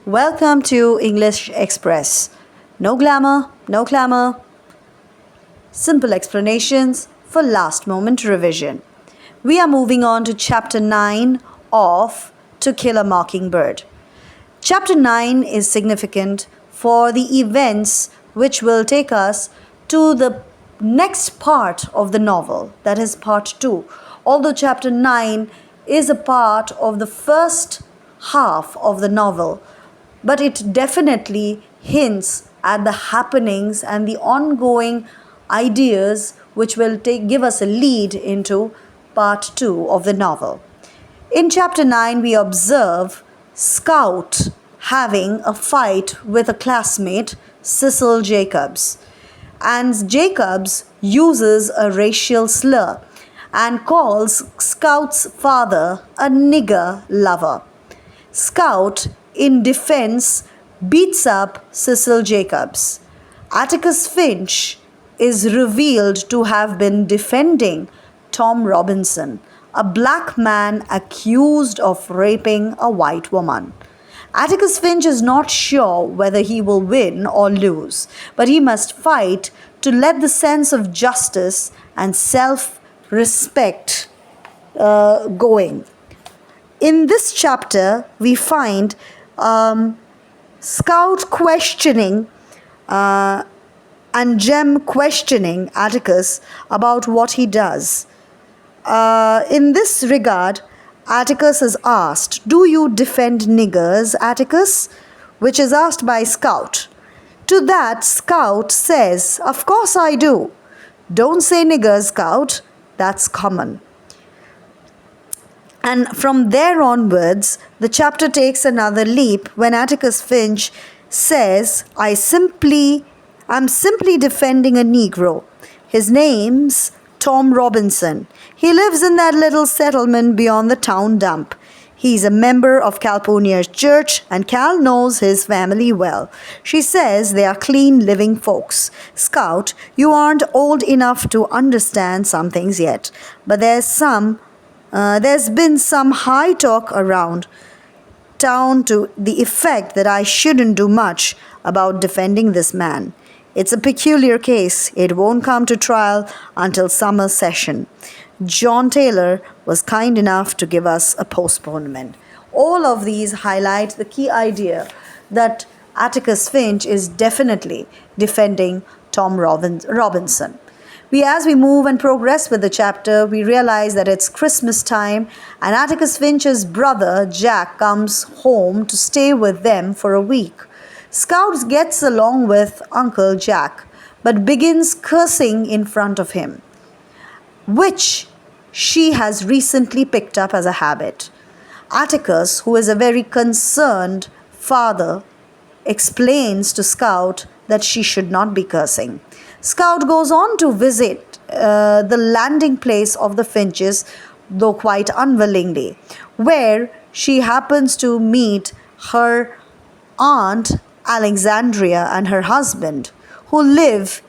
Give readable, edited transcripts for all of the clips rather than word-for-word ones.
Welcome to English Express. No glamour, no clamor. Simple explanations for last moment revision. We are moving on to Chapter 9 of To Kill a Mockingbird. Chapter 9 is significant for the events which will take us to the next part of the novel, that is part 2. Although Chapter 9 is a part of the first half of the novel, but it definitely hints at the happenings and the ongoing ideas which will give us a lead into part 2 of the novel. In chapter 9, we observe Scout having a fight with a classmate, Cecil Jacobs. And Jacobs uses a racial slur and calls Scout's father a nigger lover. Scout, in defense, beats up Cecil Jacobs. Atticus Finch is revealed to have been defending Tom Robinson, a black man accused of raping a white woman. Atticus Finch is not sure whether he will win or lose, but he must fight to let the sense of justice and self-respect going. In this chapter, we find Scout questioning and Jem questioning Atticus about what he does. In this regard, Atticus is asked, "Do you defend niggers, Atticus?" which is asked by Scout. To that, Scout says, "Of course I do. Don't say niggers, Scout. That's common." And from there onwards, the chapter takes another leap when Atticus Finch says, I'm simply defending a Negro. His name's Tom Robinson. He lives in that little settlement beyond the town dump. He's a member of Calpurnia's church, and Cal knows his family well. She says they are clean living folks. Scout, you aren't old enough to understand some things yet, but there's been some high talk around town to the effect that I shouldn't do much about defending this man. It's a peculiar case. It won't come to trial until summer session. John Taylor was kind enough to give us a postponement. All of these highlight the key idea that Atticus Finch is definitely defending Tom Robinson. As we move and progress with the chapter, we realize that it's Christmas time and Atticus Finch's brother Jack comes home to stay with them for a week. Scout gets along with Uncle Jack, but begins cursing in front of him, which she has recently picked up as a habit. Atticus, who is a very concerned father, explains to Scout that she should not be cursing. Scout goes on to visit the landing place of the Finches, though quite unwillingly, where she happens to meet her aunt Alexandria and her husband, who live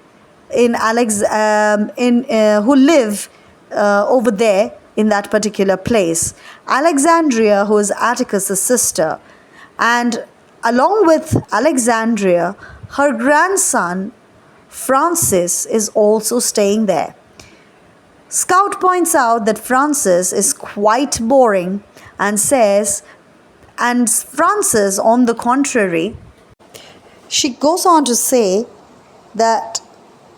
over there in that particular place. Alexandria, who is Atticus' sister, and along with Alexandria, her grandson Francis is also staying there. Scout points out that Francis is quite boring and Francis, on the contrary, she goes on to say that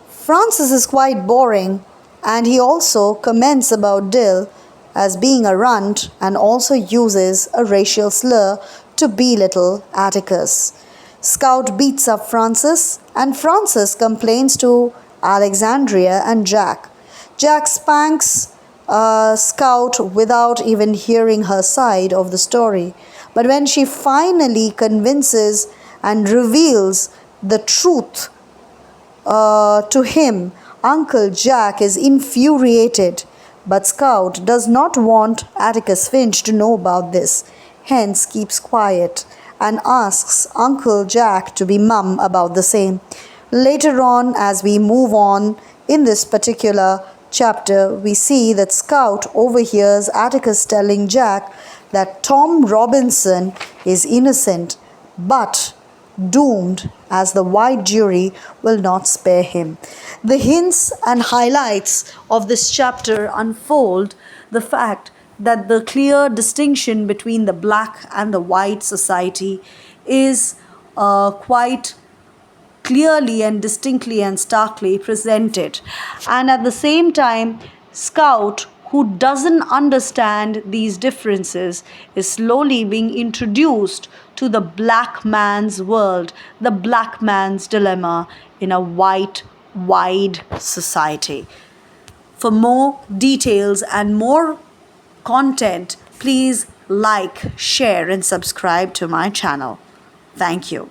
Francis is quite boring, and he also comments about Dill as being a runt and also uses a racial slur to belittle Atticus. Scout beats up Francis, and Francis complains to Alexandria and Jack. Jack spanks Scout without even hearing her side of the story. But when she finally convinces and reveals the truth to him, Uncle Jack is infuriated. But Scout does not want Atticus Finch to know about this, hence keeps quiet and asks Uncle Jack to be mum about the same. Later on, as we move on in this particular chapter, we see that Scout overhears Atticus telling Jack that Tom Robinson is innocent but doomed, as the white jury will not spare him. The hints and highlights of this chapter unfold the fact that the clear distinction between the black and the white society is quite clearly and distinctly and starkly presented. And at the same time, Scout, who doesn't understand these differences, is slowly being introduced to the black man's world, the black man's dilemma in a white, wide society. For more details and more content, please like, share, and subscribe to my channel. Thank you.